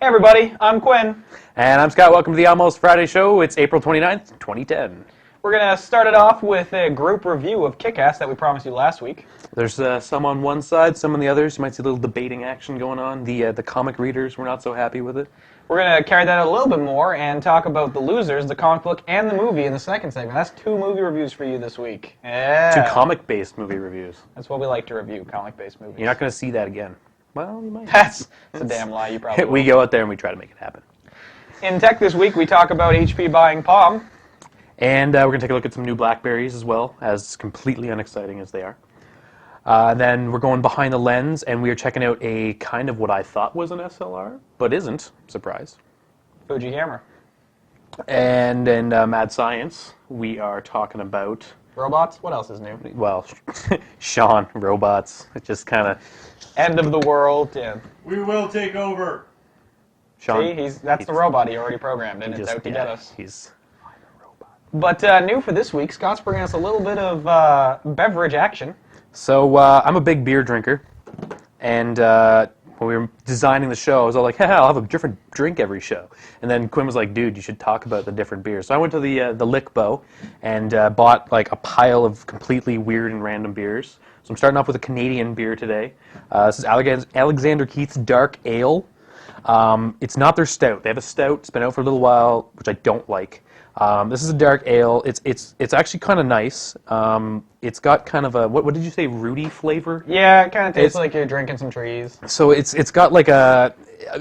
Hey everybody, I'm Quinn. And I'm Scott. Welcome to the Almost Friday Show. It's April 29th, 2010. We're going to start it off with a group review of Kick-Ass that we promised you last week. There's some on one side, some on the others. You might see a little debating action going on. The comic readers were not so happy with it. We're going to carry that out a little bit more and talk about the losers, the comic book, and the movie in the second segment. That's 2 movie reviews for you this week. Yeah. 2 comic-based movie reviews. That's what we like to review, comic-based movies. You're not going to see that again. Well, you might. That's a damn lie. You probably We go out there and we try to make it happen. In tech this week, we talk about HP buying Palm. And we're going to take a look at some new BlackBerries as well, as completely unexciting as they are. Then we're going behind the lens, and we are checking out a kind of what I thought was an SLR, but isn't. Surprise. Fuji Hammer. And in Mad Science, we are talking about... Robots? What else is new? Well, Sean, robots. It just kind of... End of the world. Yeah. We will take over. Sean, See, that's the robot he already programmed, and it's out to get us. He's... But new for this week, Scott's bringing us a little bit of beverage action. So I'm a big beer drinker, and when we were designing the show, I was all like, I'll have a different drink every show. And then Quinn was like, dude, you should talk about the different beers. So I went to the Lickbo and bought like a pile of completely weird and random beers. So I'm starting off with a Canadian beer today. This is Alexander Keith's Dark Ale. It's not their stout. They have a stout. It's been out for a little while, which I don't like. This is a dark ale. It's actually kind of nice. It's got kind of a what did you say, rooty flavor? Yeah, it kind of tastes like you're drinking some trees. So it's got like a,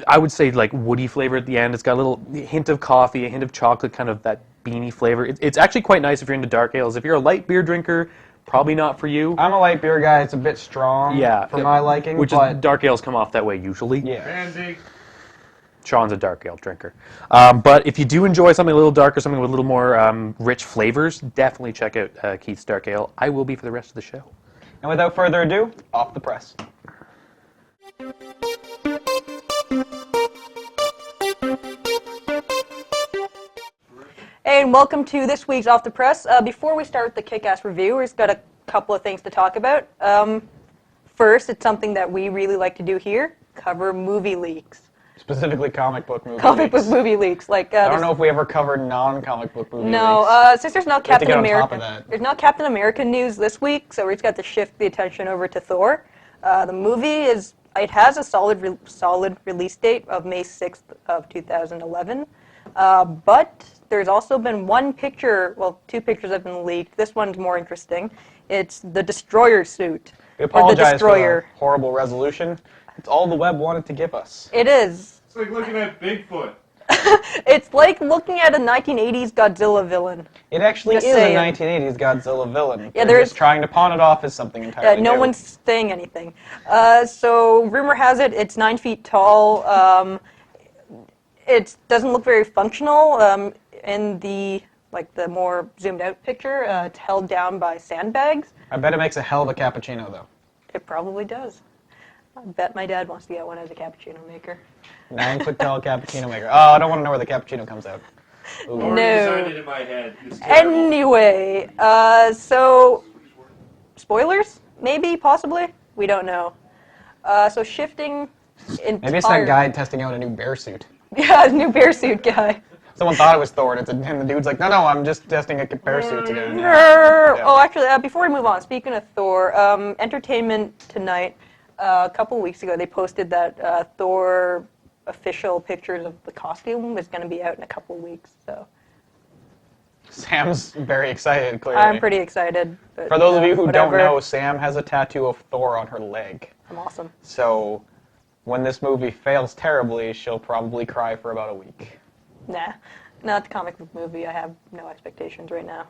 I would say like woody flavor at the end. It's got a little hint of coffee, a hint of chocolate, kind of that beany flavor. It's actually quite nice if you're into dark ales. If you're a light beer drinker, probably not for you. I'm a light beer guy. It's a bit strong for my liking. Which is, dark ales come off that way usually. Yeah. Andy. Sean's a dark ale drinker. But if you do enjoy something a little darker, something with a little more rich flavors, definitely check out Keith's Dark Ale. I will be for the rest of the show. And without further ado, off the press. Hey, and welcome to this week's Off the Press. Before we start the Kick-Ass review, we've got a couple of things to talk about. First, it's something that we really like to do here, cover movie leaks. Specifically comic book movie Comic leaks. book movie leaks. Like I don't know if we ever covered non-comic book movie leaks. No, since there's no Captain get on top America, of that. there's no Captain America news this week, so we've got to shift the attention over to Thor. The movie has a solid release date of May 6th of 2011, but there's also been two pictures have been leaked. This one's more interesting. It's the Destroyer suit. We apologize for Destroyer. the horrible resolution. It's all the web wanted to give us. It is. It's like looking at Bigfoot. It's like looking at a 1980s Godzilla villain. It actually Just is saying. a 1980s Godzilla villain. Yeah, They're just trying to pawn it off as something entirely No new. one's saying anything. So rumor has it it's 9 feet tall. It doesn't look very functional. In the more zoomed out picture, it's held down by sandbags. I bet it makes a hell of a cappuccino, though. It probably does. I bet my dad wants to get one as a cappuccino maker. 9-foot tall cappuccino maker. Oh, I don't want to know where the cappuccino comes out. Ooh. Already No. designed it in my head. It's terrible. Anyway, so spoilers? Maybe, possibly? We don't know. So shifting entirely. Maybe it's that guy testing out a new bear suit. Yeah, new bear suit guy. Someone thought it was Thor, and the dude's like, no, I'm just testing a bear suit today. Oh, actually, before we move on, speaking of Thor, Entertainment Tonight, a couple weeks ago, they posted that Thor official pictures of the costume is going to be out in a couple weeks. So Sam's very excited, clearly. I'm pretty excited. But, For those of you who whatever. don't know, Sam has a tattoo of Thor on her leg. I'm awesome. So when this movie fails terribly, she'll probably cry for about a week. Nah, not the comic book movie. I have no expectations right now.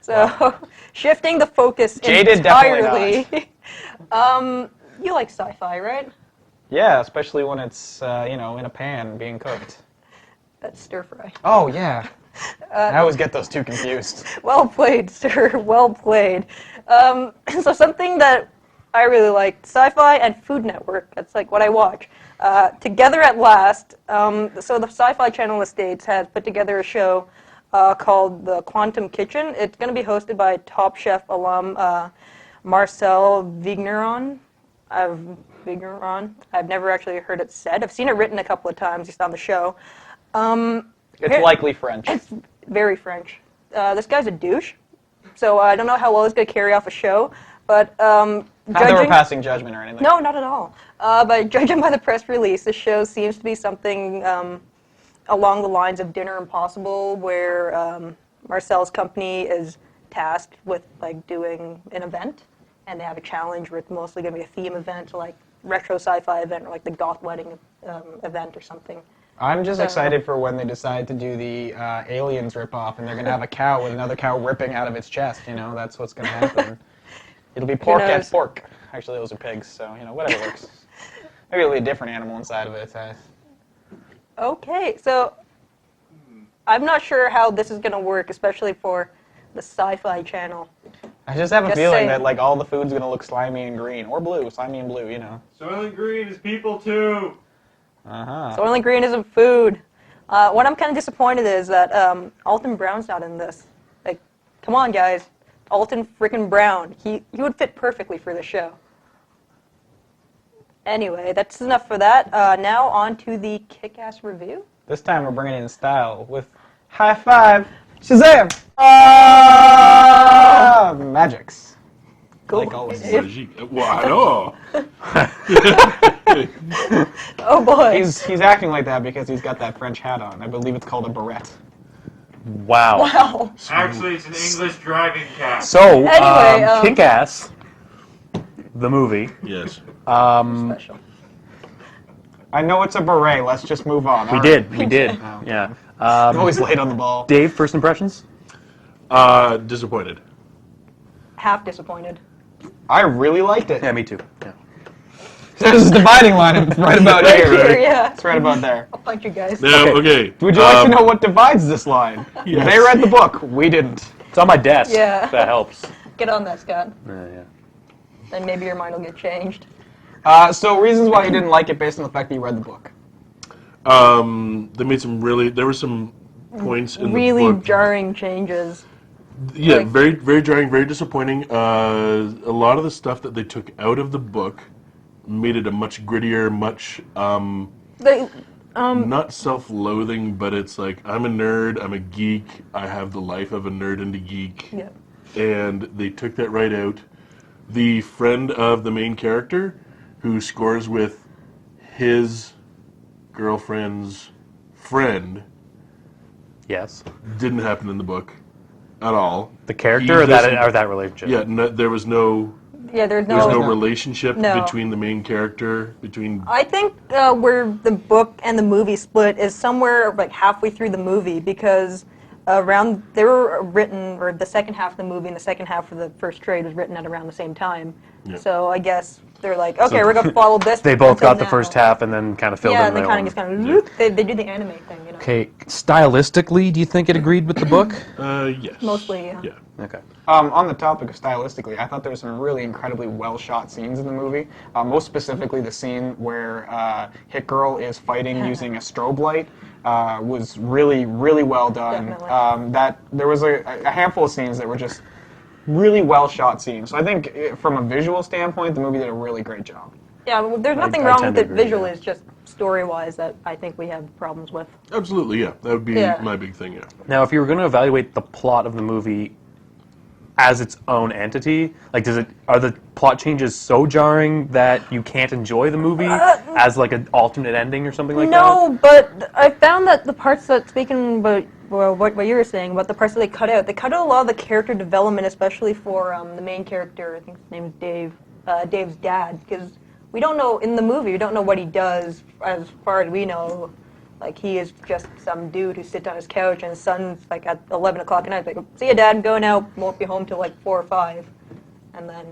So, shifting the focus Jaded, entirely. definitely You like sci-fi, right? Yeah, especially when it's, in a pan being cooked. That's stir fry. Oh, yeah. I always get those two confused. Well played, sir. Well played. So something that I really like, Sci-Fi and Food Network. That's like what I watch. Together at Last. So the Sci-Fi Channel in the States has put together a show called The Quantum Kitchen. It's going to be hosted by Top Chef alum Marcel Vigneron. of Vigneron. I've never actually heard it said. I've seen it written a couple of times just on the show. It's likely French. It's very French. This guy's a douche, so I don't know how well he's going to carry off a show, but Not that we're passing judgment or anything. No, not at all. But judging by the press release, the show seems to be something along the lines of Dinner Impossible, where Marcel's company is tasked with like doing an event, and they have a challenge where it's mostly going to be a theme event, like retro sci-fi event, or like the goth wedding event or something. I'm just excited for when they decide to do the Aliens ripoff, and they're going to have a cow with another cow ripping out of its chest. You know, that's what's going to happen. It'll be pork at pork. Actually, those are pigs, so, you know, whatever works. Maybe it'll be a different animal inside of it. Okay, so I'm not sure how this is going to work, especially for the Sci-Fi Channel. I just have a Just feeling saying. that, like, all the food's going to look slimy and green. Or blue. Slimy and blue, you know. Soylent Green is people too. Uh-huh. Soylent Green isn't food. What I'm kind of disappointed is that Alton Brown's not in this. Like, come on, guys. Alton frickin' Brown. He would fit perfectly for the show. Anyway, that's enough for that. Now on to the Kick-Ass review. This time we're bringing it in style with High Five, Shazam! Magics. Cool. Like always. Wow. Oh boy. He's acting like that because he's got that French hat on. I believe it's called a barrette. Wow. Wow. Actually, it's an English driving cap. So, Anyway, Kick-Ass, the movie. Yes. Special. I know it's a beret. Let's just move on. We All did. right. We did. Oh. Yeah. I'm always late on the ball. Dave, first impressions? Disappointed. Half disappointed. I really liked it. Yeah, me too. Yeah. There's a dividing line right about Right here. here, yeah. It's right about there. I'll punch you guys. Now, okay. Would you like to know what divides this line? Yes. They read the book. We didn't. It's on my desk. Yeah. If that helps. Get on that, Scott. Yeah. Then maybe your mind will get changed. So reasons why you didn't like it based on the fact that you read the book. They made some really. There were some points in Really the book. jarring changes. Yeah, like- very, very jarring, very disappointing. A lot of the stuff that they took out of the book made it a much grittier, much They, not self-loathing, but it's like I'm a nerd, I'm a geek, I have the life of a nerd and a geek, yeah. and they took that right out. The friend of the main character, who scores with his girlfriend's friend, Yes. didn't happen in the book at all. The character or doesn't- that relationship? Yeah, no, there was no There's There's no no. relationship No. between the main character, between... I think where the book and the movie split is somewhere like halfway through the movie, because they were written, or the second half of the movie and the second half of the first trade was written at around the same time. Yeah. So I guess they're like, okay, we're gonna follow this. They both until got the now. first half and then kind of filled Yeah, in and they their kind own. of just kind of they do the anime thing, you know. Okay, stylistically, do you think it agreed with the book? Yes. Mostly, yeah. Yeah. Okay. On the topic of stylistically, I thought there were some really incredibly well-shot scenes in the movie. Most specifically, the scene where Hit Girl is fighting using a strobe light was really, really well done. Definitely. There was a handful of scenes that were just really well-shot scenes. So I think, from a visual standpoint, the movie did a really great job. Yeah, well, there's nothing I wrong tend with to it agree, visually. yeah. It's just story-wise that I think we have problems with. Absolutely, yeah. That would be Yeah. my big thing, yeah. Now, if you were going to evaluate the plot of the movie as its own entity, like, are the plot changes so jarring that you can't enjoy the movie as like an alternate ending or something like that? No, but I found that the parts that, speaking about what you were saying, about the parts that they cut out a lot of the character development, especially for the main character, I think his name is Dave, Dave's dad, because we don't know, in the movie, we don't know what he does, as far as we know. Like, he is just some dude who sits on his couch, and his son's, like, at 11 o'clock at night, like, see ya, Dad, going out, won't be home till, like, 4 or 5. And then,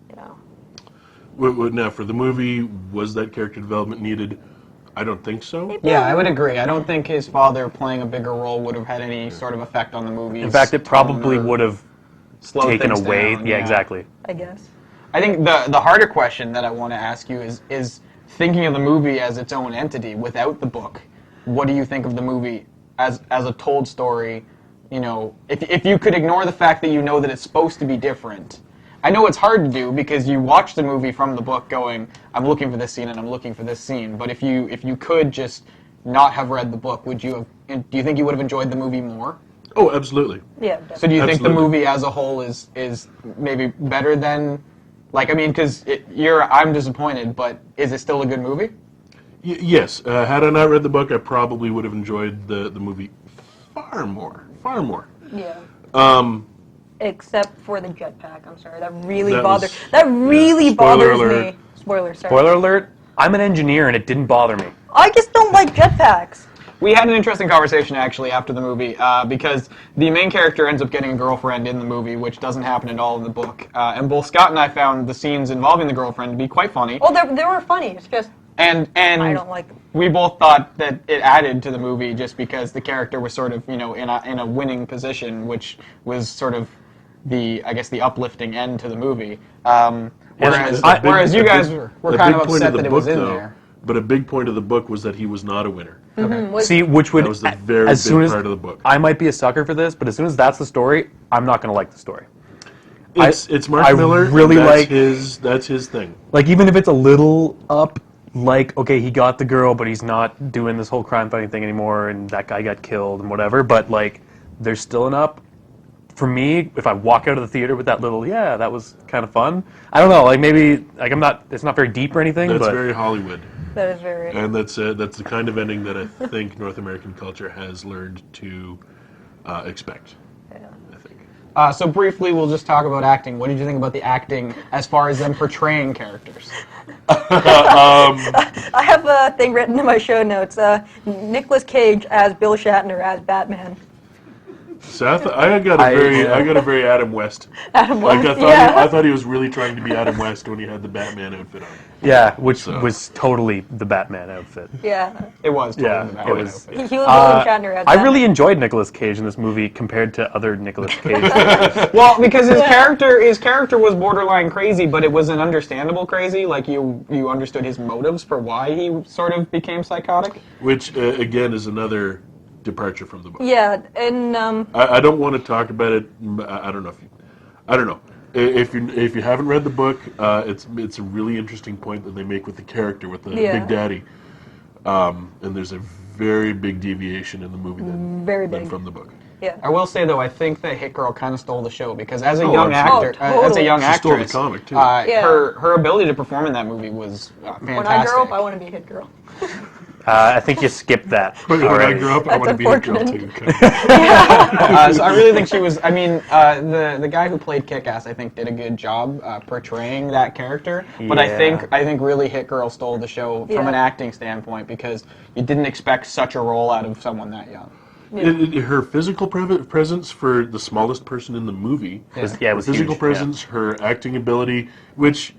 you know. Now, for the movie, was that character development needed? I don't think so. Yeah, I would agree. I don't think his father playing a bigger role would have had any sort of effect on the movie. In fact, it probably would have slowed taken things away. down, Yeah, exactly. I guess. I think the harder question that I want to ask you is thinking of the movie as its own entity without the book. What do you think of the movie as a told story? You know, if you could ignore the fact that you know that it's supposed to be different, I know it's hard to do because you watch the movie from the book going, I'm looking for this scene and I'm looking for this scene. But if you could just not have read the book, do you think you would have enjoyed the movie more? Oh, absolutely. Yeah. Definitely. So do you think the Absolutely. movie as a whole is maybe better than, like, I mean, because I'm disappointed, but is it still a good movie? Yes. Had I not read the book, I probably would have enjoyed the movie far more. Far more. Yeah. Um, Except for the jetpack. I'm sorry. That really That bothers. was- That really yeah. Spoiler bothers alert. me. Spoiler. Sorry. Spoiler alert, I'm an engineer and it didn't bother me. I just don't like jetpacks. We had an interesting conversation actually after the movie because the main character ends up getting a girlfriend in the movie, which doesn't happen at all in the book. And both Scott and I found the scenes involving the girlfriend to be quite funny. Well, they were funny. It's just And I don't like them. we both thought that it added to the movie just because the character was sort of, in a winning position, which was sort of the uplifting end to the movie. Whereas you guys were kind of upset that it was in there. But a big point of the book was that he was not a winner. See, which would That was the very as big soon as part of the book. I might be a sucker for this, but as soon as that's the story, I'm not going to like the story. It's Mark I Miller. and really that's his thing. Like, even if it's a little up, like, okay, he got the girl, but he's not doing this whole crime fighting thing anymore, and that guy got killed and whatever, but, like, there's still an up. For me, if I walk out of the theater with that little, yeah, that was kind of fun. I don't know, like, maybe, like, it's not very deep or anything, That's but very Hollywood, That is very. and that's the kind of ending that I think North American culture has learned to expect. Yeah. I think. So briefly, we'll just talk about acting. What did you think about the acting as far as them portraying characters? I have a thing written in my show notes. Nicolas Cage as Bill Shatner as Batman. So I got a very Adam West. Adam Like West, I thought he was really trying to be Adam West when he had the Batman outfit on. yeah, which So. was totally the Batman outfit. Yeah. It was totally Yeah, the it Batman was. outfit. He was Bill Shatner as Batman. I really enjoyed Nicolas Cage in this movie compared to other Nicolas Cage movies. Well, because his character was borderline crazy, but it was an understandable crazy. Like you understood his motives for why he sort of became psychotic. Which again is another departure from the book. Yeah, and I don't want to talk about it. I don't know if you haven't read the book. It's a really interesting point that they make with the character with the Big Daddy, and there's a very big deviation in the movie Very than big. from the book. yeah. I will say though, I think that Hit Girl kind of stole the show because as a Oh, young absolutely. actor, Oh, as a totally. young She stole the actress, comic, too. Yeah. her ability to perform in that movie was fantastic. When I grow up, I want to be a hit girl. I think you skipped that. When I already. grew up, I That's want to be a girl unfortunate. too. Okay. So I really think she was. I mean, the guy who played Kick-Ass, I think, did a good job portraying that character. But I think really Hit Girl stole the show from Yeah. an acting standpoint because you didn't expect such a role out of someone that young. Her physical presence for the smallest person in the movie. It was Her physical huge, presence, her acting ability, which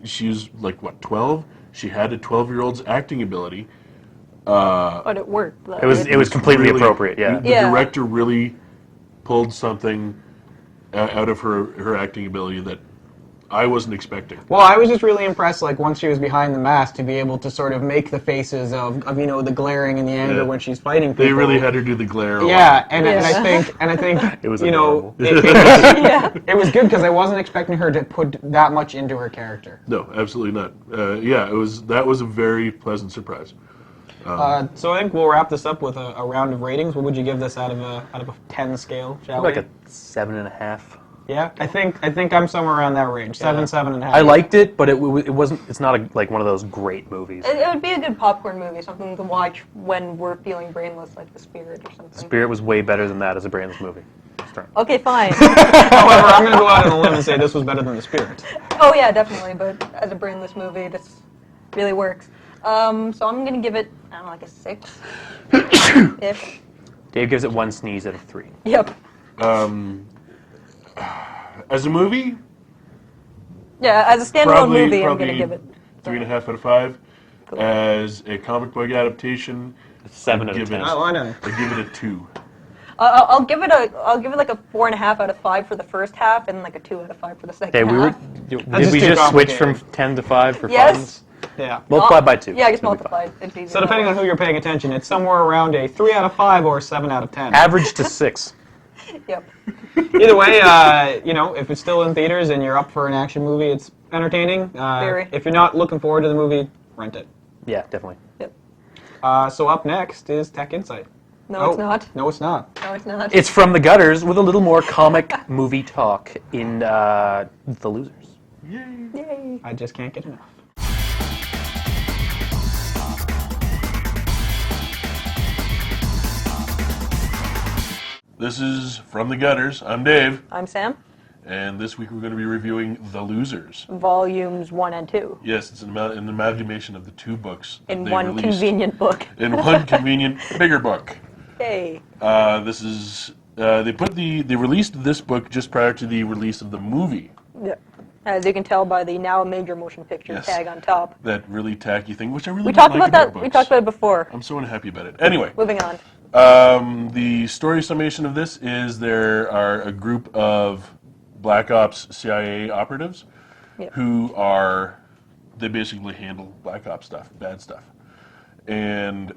she was like what 12. She had a 12-year-old's acting ability. But it worked. It was completely really- appropriate. Yeah. The Yeah. director really pulled something out of her acting ability that I wasn't expecting. Well, I was just really impressed, like, once she was behind the mask, to be able to sort of make the faces of the glaring and the anger Yeah. when she's fighting people. They really had her do the glare. a lot. Yeah, and I Yeah. think It was it, adorable. Yeah. it was good because I wasn't expecting her to put that much into her character. No, absolutely not. That was a very pleasant surprise. So I think we'll wrap this up with a round of ratings. What would you give this out of a 10 scale? Shall Like we? a 7.5. Yeah, I think I'm somewhere around that range. 7.5. I liked it, but it wasn't. It's not like one of those great movies. It would be a good popcorn movie, something to watch when we're feeling brainless, like The Spirit or something. Spirit was way better than that as a brainless movie. Okay, fine. However, I'm going to go out on a limb and say this was better than The Spirit. Oh yeah, definitely. But as a brainless movie, this really works. So I'm gonna give it, I don't know, like a 6 ish. Dave gives it 1 sneeze out of 3. Yep. As a movie, Yeah, as a standalone movie, I'm gonna give it 3.5 out of 5. Cool. As a comic book adaptation, 7 out of give 10. it- Oh, I know. I give it a 2. I'll give it like a 4.5 out of 5 for the first half, and like a 2 out of 5 for the second Okay, half. did just we too just switch from complicated. 10 to 5 for Yes. funds? Yeah. Multiply by 2. Yeah, I guess It'll be fine. multiplied. It's easy. So depending on who you're paying attention, it's somewhere around a 3 out of 5 or a 7 out of 10. Average to 6. Yep. Either way, if it's still in theaters and you're up for an action movie, it's entertaining. Very. If you're not looking forward to the movie, rent it. Yeah, definitely. Yep. So up next is Tech Insight. No, it's not. No, it's not. No, it's not. It's From the Gutters with a little more comic movie talk in The Losers. Yay. I just can't get enough. This is From the Gutters. I'm Dave, I'm Sam. and this week we're going to be reviewing The Losers. Volumes 1 and 2. Yes, it's an amalgamation of the two books that In they one released convenient book. in one convenient bigger book. Yay. This is they released this book just prior to the release of the movie. Yep. As you can tell by the now major motion picture Yes. tag on top. That really tacky thing, which I really We don't talked like about that. books. We talked about it before. I'm so unhappy about it. Anyway, Moving on. the story summation of this is there are a group of Black Ops CIA operatives Yep. who they basically handle Black Ops stuff, bad stuff. And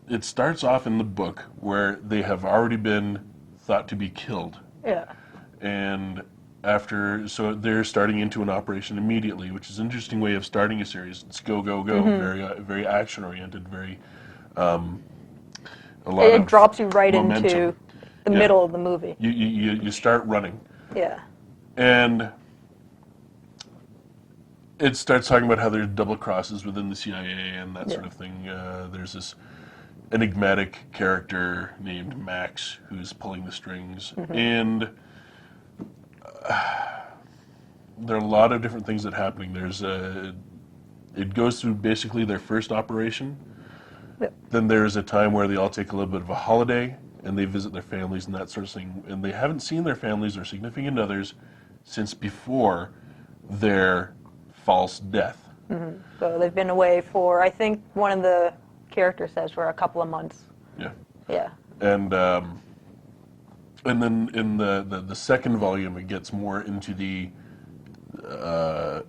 it starts off in the book where they have already been thought to be killed. Yeah. And so they're starting into an operation immediately, which is an interesting way of starting a series. It's go, go, go, Mm-hmm. very action oriented, very a lot of It drops you right momentum. into the Yeah. middle of the movie. You start running, Yeah. and it starts talking about how there's double crosses within the CIA and that sort of thing. There's this enigmatic character named Max who's pulling the strings, Mm-hmm. and there are a lot of different things that are happening. It goes through basically their first operation. Yep. Then there's a time where they all take a little bit of a holiday and they visit their families and that sort of thing. And they haven't seen their families or significant others since before their false death. So they've been away for, I think one of the characters says, for a couple of months. Yeah. Yeah. And then in the second volume, it gets more into the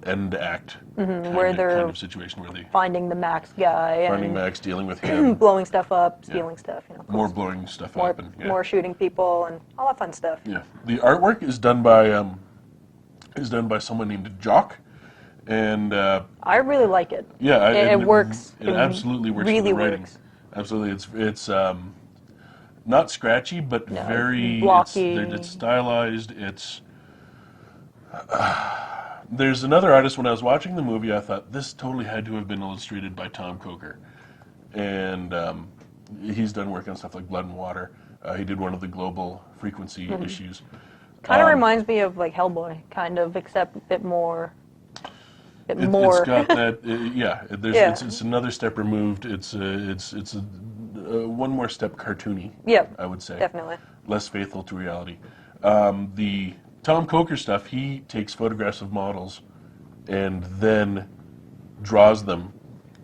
end act where they're kind of situation where they finding the Max guy finding and Max, dealing with him, blowing stuff up, stealing stuff. more blowing stuff more, up, and more shooting people and all that fun stuff. yeah. The artwork is done by someone named Jock, and I really like it. yeah, It works. It absolutely works really for the writing. works. Absolutely, it's not scratchy, but No, very blocky. It's stylized. There's another artist. When I was watching the movie, I thought this totally had to have been illustrated by Tom Coker, and he's done work on stuff like Blood and Water. He did one of the global frequency issues. Kind of reminds me of like Hellboy, kind of, except a bit more. It's more. got that, Yeah. It's another step removed. It's one more step cartoony. Yep. I would say Definitely. less faithful to reality. The Tom Coker stuff, he takes photographs of models and then draws them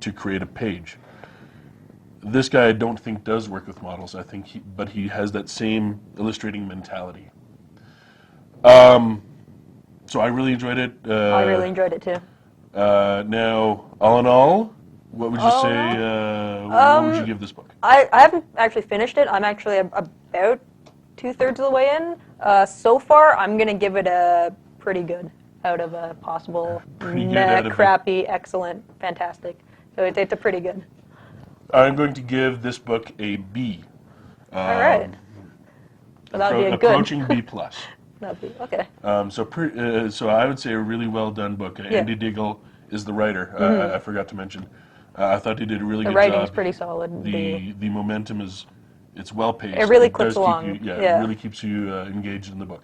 to create a page. This guy I don't think does work with models. But he has that same illustrating mentality. So I really enjoyed it. I really enjoyed it too. Now, all in all, what would you All say? in What would you give this book? I haven't actually finished it. I'm actually about 2/3 of the way in. So far, I'm going to give it a pretty good out of a possible Pretty good out of a- crappy, excellent, fantastic. So it's a pretty good. I'm going to give this book a B. All right. So that would be a good. Approaching B plus. That'd be, okay. So I would say a really well done book. Andy Diggle is the writer. I forgot to mention. I thought he did a really The good writing's job. pretty solid. The momentum it's well paced. It really does clips keep along. You, Yeah. It really keeps you engaged in the book.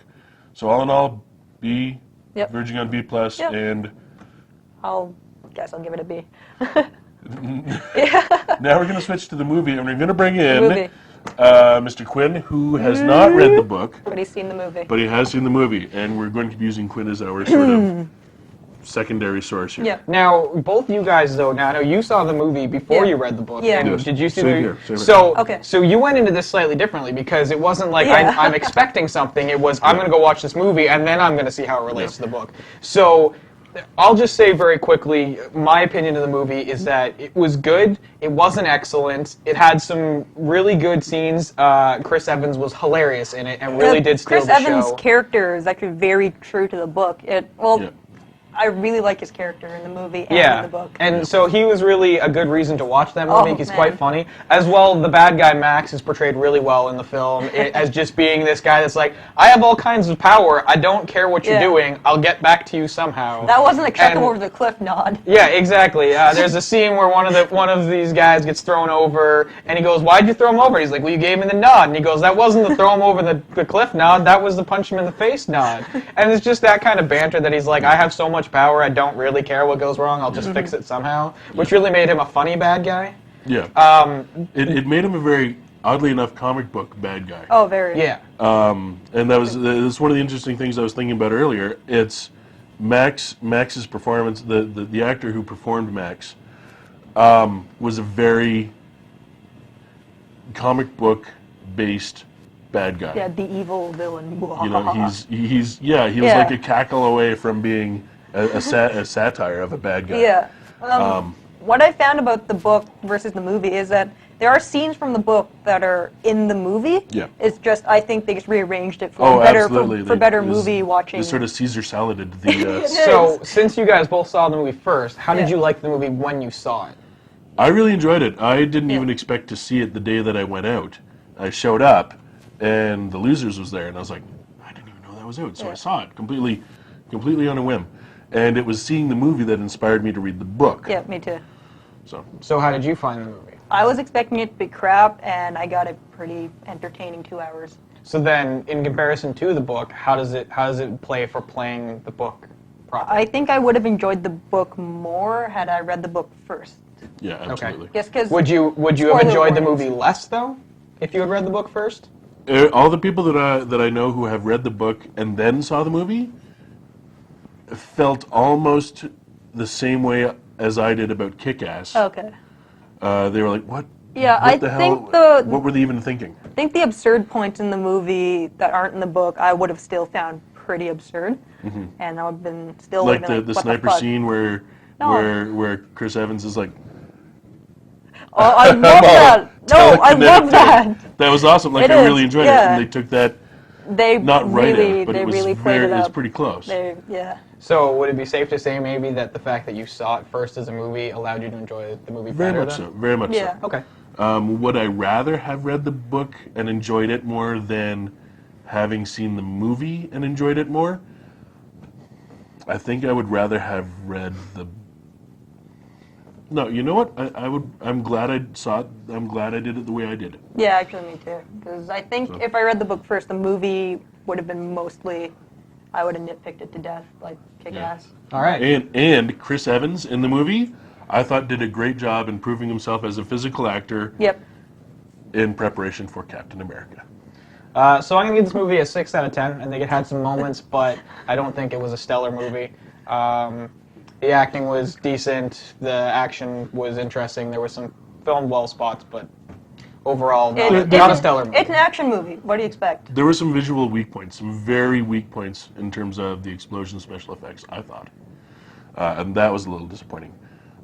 So all in all, B, Yep. verging on B plus, Yep. and Guess I'll give it a B. now we're going to switch to the movie, and we're going to bring in Movie. Mr. Quinn, who has not read the book, But he's seen the movie. but he has seen the movie, and we're going to be using Quinn as our sort of secondary source here. Yeah. Now, both you guys, though, now I know you saw the movie before Yeah. you read the book. Yeah. And Yes. did you see Same the here, same here. So, Okay. so you went into this slightly differently because it wasn't like Yeah. I'm expecting something. It was I'm going to go watch this movie and then I'm going to see how it relates to the book. So, I'll just say very quickly, my opinion of the movie is that it was good. It wasn't excellent. It had some really good scenes. Chris Evans was hilarious in it and really did steal Chris the show. Evans' character is actually very true to the book. I really like his character in the movie and in the book. And so he was really a good reason to watch that movie. He's man. quite funny. As well, the bad guy Max is portrayed really well in the film as just being this guy that's like, I have all kinds of power. I don't care what you're doing. I'll get back to you somehow. That wasn't a chuck him over the cliff nod. Yeah, exactly. There's a scene where one of these guys gets thrown over, and he goes, "Why'd you throw him over?" He's like, "Well, you gave me the nod." And he goes, "That wasn't the throw him over the cliff nod. That was the punch him in the face nod." And it's just that kind of banter that he's like, "I have so much power. I don't really care what goes wrong. I'll just fix it somehow," which really made him a funny bad guy. Yeah. It made him a very, oddly enough, comic book bad guy. Oh, very. Yeah. And that was one of the interesting things I was thinking about earlier. It's Max's performance. The actor who performed Max was a very comic book based bad guy. Yeah, the evil villain. You know, he was like a cackle away from being a satire of a bad guy. Yeah. What I found about the book versus the movie is that there are scenes from the book that are in the movie. Yeah. It's just, I think they just rearranged it for better for better movie watching. They sort of Caesar saladed the. So, since you guys both saw the movie first, how did you like the movie when you saw it? I really enjoyed it. I didn't even expect to see it the day that I went out. I showed up, and The Losers was there, and I was like, I didn't even know that was out. So I saw it completely on a whim. And it was seeing the movie that inspired me to read the book. Yeah, me too. So how did you find the movie? I was expecting it to be crap, and I got a pretty entertaining 2 hours. So then, in comparison to the book, how does it play for playing the book properly? I think I would have enjoyed the book more had I read the book first. Yeah, absolutely. Yes, because Would you have enjoyed the movie less though, if you had read the book first? All the people that I know who have read the book and then saw the movie felt almost the same way as I did about Kick-Ass. Okay. They were like, "What? Yeah, what I the think hell? What were they even thinking?" I think the absurd points in the movie that aren't in the book, I would have still found pretty absurd, and I would have been still Like living the what sniper fuck? scene where Chris Evans is like, Oh, I love that. No, I love that. That was awesome. Like It I is, really enjoyed it, yeah. and they took that They not right really, out, but they it was really played it it was up. pretty close. Yeah. So would it be safe to say maybe that the fact that you saw it first as a movie allowed you to enjoy the movie Very better much then? so. Very much Yeah. so. Okay. Would I rather have read the book and enjoyed it more than having seen the movie and enjoyed it more? I think I would rather have read the. No, you know what? I would. I'm glad I saw it. I'm glad I did it the way I did. Yeah, actually, me too. Because I think if I read the book first, the movie would have been mostly, I would have nitpicked it to death, like Kick-Ass. All right. And Chris Evans in the movie, I thought did a great job in proving himself as a physical actor. Yep. In preparation for Captain America. So I'm going to give this movie a 6 out of 10. I think it had some moments, but I don't think it was a stellar movie. The acting was decent. The action was interesting. There were some filmed well spots, but overall, not a stellar movie. It's an action movie. What do you expect? There were some visual weak points, some very weak points in terms of the explosion special effects, I thought. And that was a little disappointing.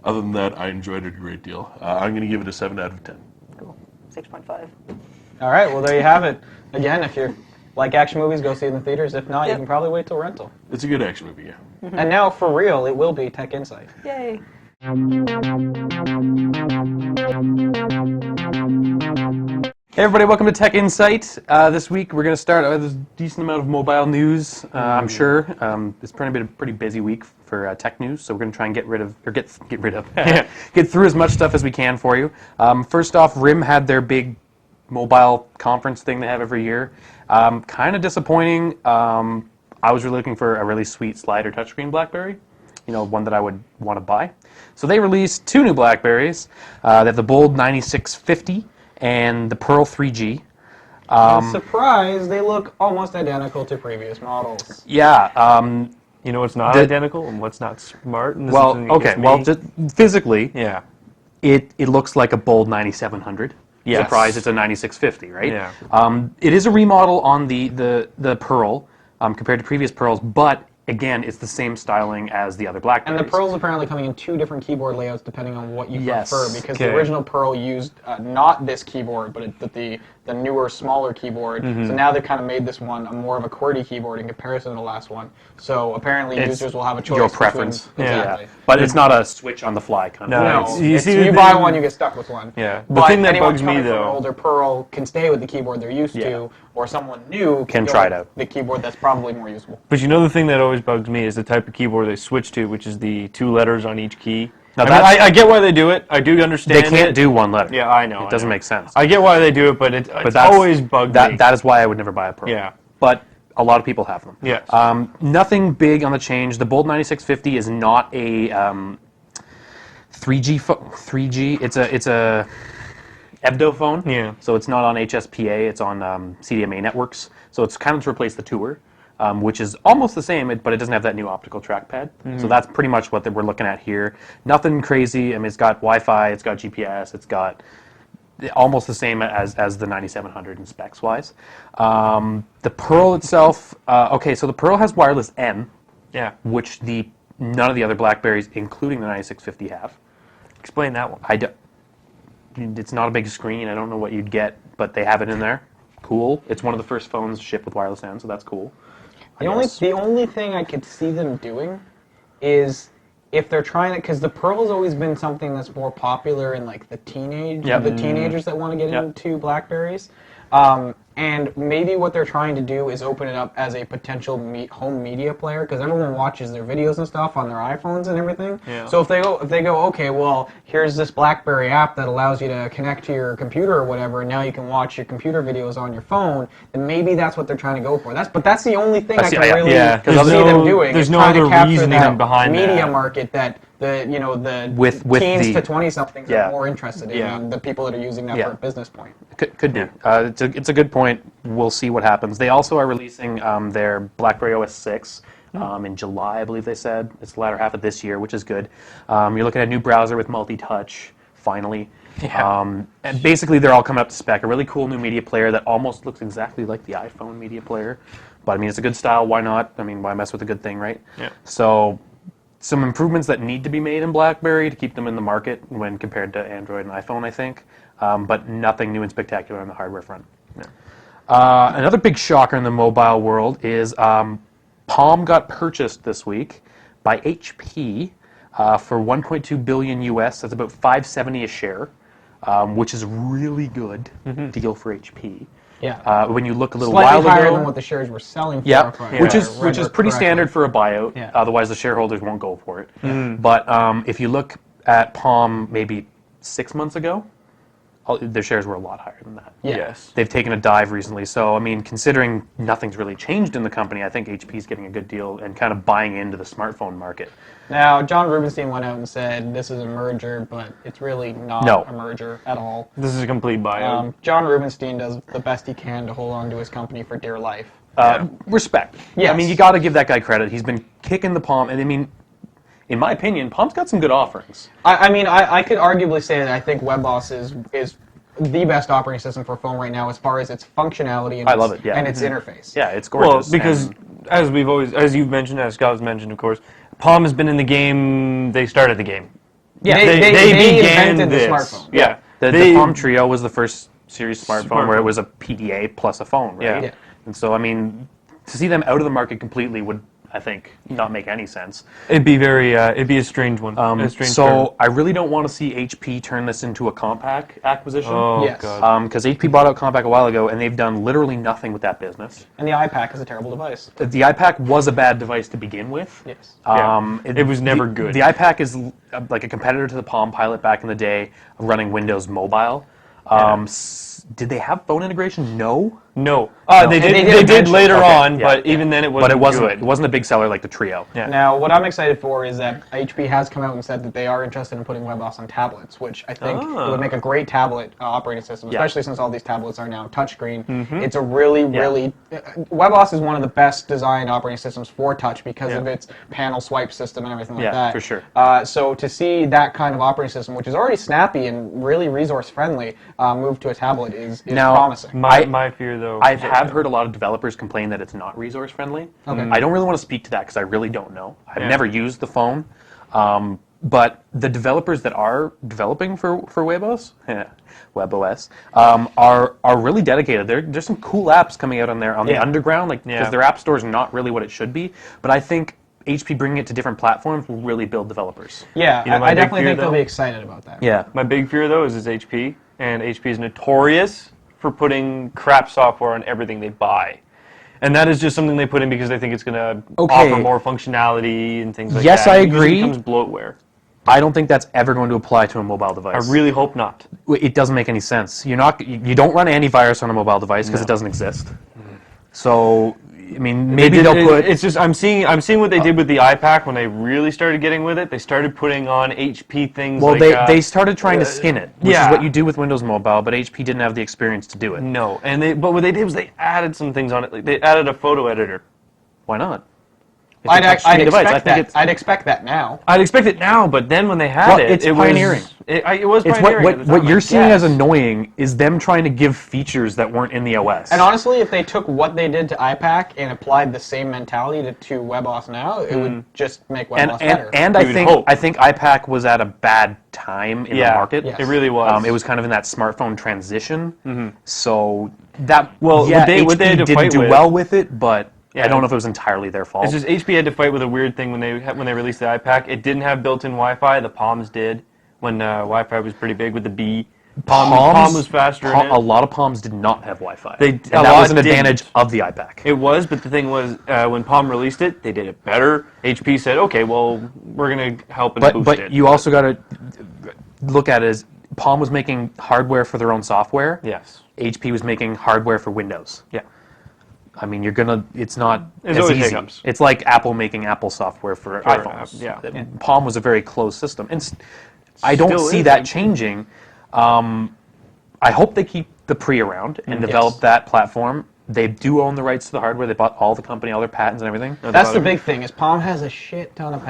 Other than that, I enjoyed it a great deal. I'm going to give it a 7 out of 10. Cool. 6.5. All right, well, there you have it. Again, if you like action movies, go see it in the theaters. If not, you can probably wait till rental. It's a good action movie, yeah. And now, for real, it will be Tech Insight. Yay. Hey everybody, welcome to Tech Insight. This week we're going to start with a decent amount of mobile news, I'm sure. It's been a pretty busy week for tech news, so we're going to try and get through as much stuff as we can for you. First off, RIM had their big mobile conference thing they have every year. Kind of disappointing. I was really looking for a really sweet slider touchscreen BlackBerry, one that I would want to buy. So they released 2 new BlackBerries. They have the Bold 9650 and the Pearl 3G. Surprise, they look almost identical to previous models. Yeah. You know what's not identical and what's not smart? And this Well, is okay. me? Well, just physically, yeah. it looks like a Bold 9700. Yes. Surprise, it's a 9650, right? Yeah. It is a remodel on the Pearl compared to previous Pearls, but again, it's the same styling as the other BlackBerries. And the Pearl's apparently coming in 2 different keyboard layouts depending on what you Yes. prefer, because Okay. the original Pearl used not this keyboard, but the newer, smaller keyboard. So now they've kind of made this one a more of a QWERTY keyboard in comparison to the last one. So apparently It's users will have a choice. your preference. Between, exactly. But it's not a switch on the fly kind of No, thing. No, You it's, see the you buy thing- one, you get stuck with one. Yeah. The But thing that anyone bugs me, coming from an though- older Pearl can stay with the keyboard they're used Yeah. to, or someone new Can go try with it out. the keyboard that's probably more usable. But you know the thing that always bugs me is the type of keyboard they switch to, which is the 2 letters on each key. Now I mean, that's- I get why they do it. I do understand They can't it. do one letter. Yeah, I know. It doesn't I know. make sense. I get why they do it, but it's that's always bugged me. That is why I would never buy a Pearl. Yeah. But a lot of people have them. Yes. Nothing big on the change. The Bold 9650 is not a 3G. 3G. It's a EBDO phone. Yeah. So it's not on HSPA. It's on CDMA networks. So it's kind of to replace the Tour, which is almost the same, but it doesn't have that new optical trackpad. So that's pretty much what we're looking at here. Nothing crazy. I mean, it's got Wi-Fi. It's got GPS. It's got almost the same as the 9700 in specs wise. The Pearl itself, okay, so the Pearl has wireless N, Yeah. which none of the other BlackBerries, including the 9650, have. Explain that one. It's not a big screen. I don't know what you'd get, but they have it in there. Cool. It's one of the first phones shipped with wireless N, so that's cool. The only thing I could see them doing is if they're trying to, because the Pearl's always been something that's more popular in like the teenagers that want to get Yep. into BlackBerries. And maybe what they're trying to do is open it up as a potential home media player, because everyone watches their videos and stuff on their iPhones and everything. Yeah. So if they go, okay, well, here's this BlackBerry app that allows you to connect to your computer or whatever, and now you can watch your computer videos on your phone, then maybe that's what they're trying to go for. That's the only thing I see- can yeah, really yeah, 'cause see there's them no- doing. there's is no trying to other capture reasoning that behind media that. market that the With teens the- to 20-somethings Yeah. are more interested in Yeah. than the people that are using that Yeah. for a business point. Could be. It's a good point. We'll see what happens. They also are releasing their BlackBerry OS 6 in July, I believe they said. It's the latter half of this year, which is good. You're looking at a new browser with multi-touch, finally. Yeah. And basically, they're all coming up to spec. A really cool new media player that almost looks exactly like the iPhone media player. But, I mean, it's a good style. Why not? I mean, why mess with a good thing, right? Yeah. So some improvements that need to be made in BlackBerry to keep them in the market when compared to Android and iPhone, I think. But nothing new and spectacular on the hardware front. Another big shocker in the mobile world is Palm got purchased this week by HP for 1.2 billion US. That's about $5.70 a share, which is really good deal for HP. Yeah. When you look a little Slightly while higher ago, than what the shares were selling for. yeah, if I which is read pretty correctly. standard for a buyout. Yeah. Otherwise, the shareholders won't go for it. But if you look at Palm maybe 6 months ago, their shares were a lot higher than that. Yeah. Yes. They've taken a dive recently. So, I mean, considering nothing's really changed in the company, I think HP's getting a good deal and kind of buying into the smartphone market. Now, John Rubinstein went out and said this is a merger, but it's really not No. a merger at all. This is a complete buyout. John Rubinstein does the best he can to hold on to his company for dear life. Respect. Yes. I mean, you got to give that guy credit. He's been kicking the Palm, and I mean, in my opinion, Palm's got some good offerings. I could arguably say that I think webOS is the best operating system for phone right now as far as its functionality and I its, love it, yeah. and its interface. Yeah, it's Well, gorgeous. because and- as you've mentioned, as Scott's mentioned, of course, Palm has been in the game. They started the game. Yeah, They began invented the this. smartphone. Yeah. the Palm Trio was the first series smartphone where it was a PDA plus a phone, right? Yeah. Yeah. And so, I mean, to see them out of the market completely would, I think, not make any sense. It'd be a strange one. A strange So turn. I really don't want to see HP turn this into a Compaq acquisition. Oh Yes. God. Because HP bought out Compaq a while ago, and they've done literally nothing with that business. And the iPad is a terrible device. The iPad was a bad device to begin with. Yes. It was never good. The iPad is like a competitor to the Palm Pilot back in the day, running Windows Mobile. Did they have phone integration? No. No. They They did did. They did eventually. later Okay, on, yeah. but even then it wasn't. But it good. wasn't a big seller like the Trio. Yeah. Now, what I'm excited for is that HP has come out and said that they are interested in putting WebOS on tablets, which I think would make a great tablet operating system, Yeah. especially since all these tablets are now touchscreen. It's a really WebOS is one of the best designed operating systems for touch because of its panel swipe system and everything like Yeah, that. for sure. So to see that kind of operating system, which is already snappy and really resource friendly, move to a tablet solid is Now, promising. My fear, though, I have heard a lot of developers complain that it's not resource friendly. Okay. I don't really want to speak to that because I really don't know. I've Yeah. never used the phone. But the developers that are developing for webOS, are really dedicated. There's some cool apps coming out on there on the underground, like because their app store is not really what it should be. But I think HP bringing it to different platforms will really build developers. Yeah, You know, my I big definitely fear, think they'll though? be excited about that. Yeah. My big fear, though, is HP, and HP is notorious for putting crap software on everything they buy. And that is just something they put in because they think it's going to offer more functionality and things like Yes, that. I It usually agree. becomes bloatware. I don't think that's ever going to apply to a mobile I device. really hope not. It doesn't make any sense. You don't run antivirus on a mobile device because it doesn't exist. So, I mean, maybe they'll put. It's just I'm seeing what they did with the iPad when they really started getting with it. They started putting on HP things. Well, like, they started trying to skin it, which is yeah. what you do with Windows Mobile, but HP didn't have the experience to do it. No, but what they did was they added some things on it. Like they added a photo editor. Why not? I'd device. I expect think that. it's I'd expect that now. I'd expect it now, but then when they had Well, it, it's it pioneering. was it was It's pioneering. at the what time, you're I seeing as guess. annoying is them trying to give features that weren't in the OS. And honestly, if they took what they did to iPac and applied the same mentality to webOS now, it would just make webOS better. and We would hope. I think iPac was at a bad time in the market. Yes. It really was. It was kind of in that smartphone transition. So that Well, yeah, what they HP had to didn't fight do with- well with it, but I Yeah. don't know if it was entirely their fault. It's just HP had to fight with a weird thing when they released the iPad. It didn't have built-in Wi-Fi. The Palms did when Wi-Fi was pretty big with the B. Palm was faster. in it. A lot of Palms did not have Wi-Fi. A and that lot was an didn't. advantage of the iPac. It was, but the thing was, when Palm released it, they did it better. HP said, "Okay, well, we're going to help and boost it." But you also got to look at it as Palm was making hardware for their own software. yes, HP was making hardware for Windows. yeah, I mean, it's not There's as always easy. hiccups. It's like Apple making Apple software for iPhones. yeah. Palm was a very closed system, and I don't Still see is, that actually. changing. I hope they keep the Pre around and develop that platform. They do own the rights to the hardware. They bought all the company, all their patents and everything. That's the big thing. Is Palm has a shit ton of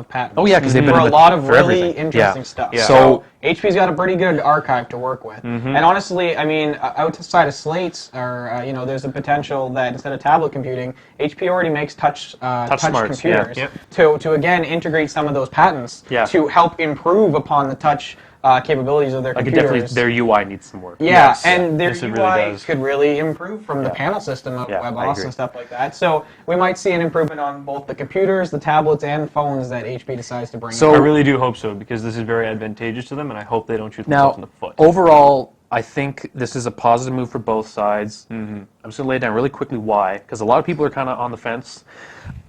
patents. Oh yeah, because they've been for in a it lot of for really everything. interesting Yeah. stuff. Yeah. So HP's got a pretty good archive to work with. And honestly, I mean, outside of slates, or there's a potential that instead of tablet computing, HP already makes touch smarts, yeah. computers Yep. to again integrate some of those patents Yeah. to help improve upon the touch capabilities of their Like computers. their UI needs some work. Yeah, Yes. and their Yes, it UI really does. could really improve from the panel system of Yeah, I webOS agree. and stuff like that. So we might see an improvement on both the computers, the tablets, and phones that HP decides to bring So- I out. really do hope so because this is very advantageous to them, and I hope they don't shoot Now, themselves in the foot. overall, I think this is a positive move for both sides. I'm just going to lay it down really quickly why, because a lot of people are kind of on the fence.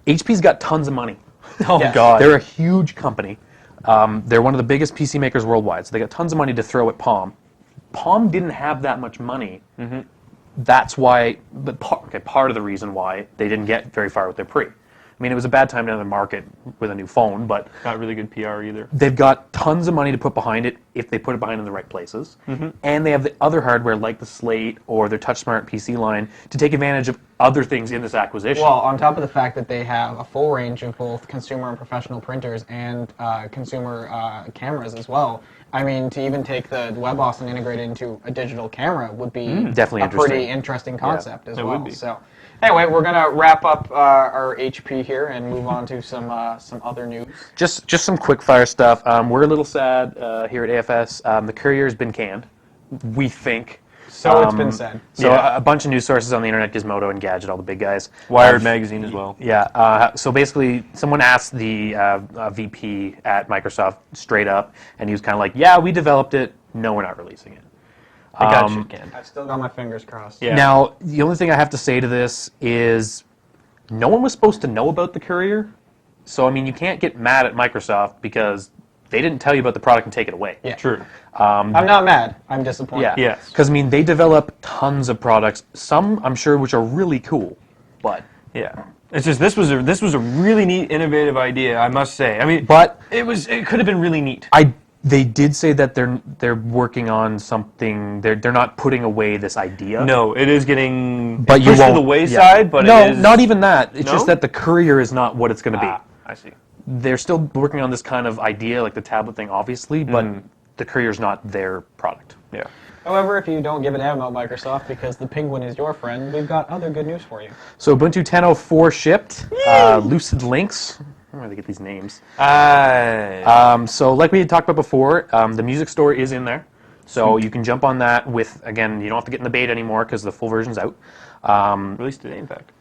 HP's got tons of money. Oh Yes. God, They're a huge company. They're one of the biggest PC makers worldwide, so they got tons of money to throw at Palm. Palm didn't have that much money. That's why, but part of the reason why they didn't get very far with their Pre. I mean, it was a bad time to enter the market with a new phone, but not really good PR either. they've got tons of money to put behind it if they put it behind in the right places. And they have the other hardware like the Slate or their TouchSmart PC line to take advantage of other things in this acquisition. Well, on top of the fact that they have a full range of both consumer and professional printers and consumer cameras as well. I mean, to even take the webOS and integrate it into a digital camera would be Definitely a pretty interesting. interesting concept as it well. would be. So, anyway, we're gonna wrap up our HP here and move on to some other news. Just some quick fire stuff. We're a little sad here at AFS. The Courier has been canned, we think. So it's been said. So Yeah. a bunch of news sources on the internet, Gizmodo, Engadget, all the big guys. Wired magazine as well. Yeah. So basically, someone asked the VP at Microsoft straight up, and he was kind of like, "Yeah, we developed it. No, we're not releasing it." I got shit canned. I've still got my fingers crossed. Yeah. Now, the only thing I have to say to this is, no one was supposed to know about the Courier. So I mean, you can't get mad at Microsoft because they didn't tell you about the product and take it away. Yeah. True. I'm not mad. I'm disappointed. Yeah. Yes. Because, I mean, they develop tons of products, some, I'm sure, which are really cool, but... Yeah. It's just this was a really neat, innovative idea. I must say. I mean, But it could have been really neat. they did say that they're working on something. They're not putting away this idea. No, it is getting but you pushed won't to the wayside. But no, it is, not even that. It's No? just that the Courier is not what it's going to be. I see. They're still working on this kind of idea, like the tablet thing, obviously, but the Courier's not their product. Yeah. However, if you don't give a damn about Microsoft because the penguin is your friend, we've got other good news for you. So Ubuntu 10.04 shipped. Lucid Links. I don't know where they get these names. So like we had talked about before, the music store is in there. So you can jump on that with, again, you don't have to get in the beta anymore because the full version's out. Released today, in fact.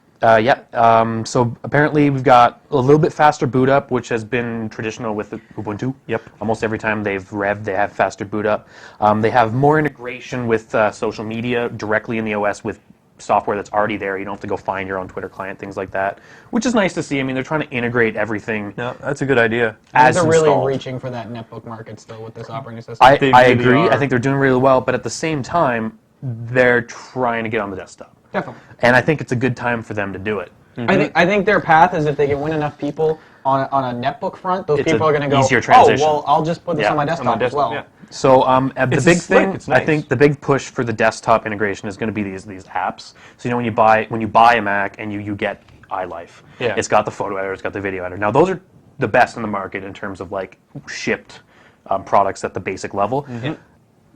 So apparently we've got a little bit faster boot up, which has been traditional with Ubuntu. Yep. Almost every time they've revved, they have faster boot up. They have more integration with social media directly in the OS with software that's already there. You don't have to go find your own Twitter client, things like that, which is nice to see. I mean, they're trying to integrate everything. No, that's a good idea. As They're installed. really reaching for that netbook market still with this operating system. I They really agree. are. I think they're doing really well, but at the same time, they're trying to get on the desktop. Definitely. And I think it's a good time for them to do it. I think their path is if they can win enough people on a netbook front, those It's people a are going to go, easier transition. oh, well, I'll just put this Yeah, on my on my desktop as well. yeah. So the It's big slick, thing, it's nice. I think the big push for the desktop integration is going to be these apps. So when you buy a Mac and you get iLife, Yeah. it's got the photo editor, it's got the video editor. Now those are the best in the market in terms of like shipped products at the basic level.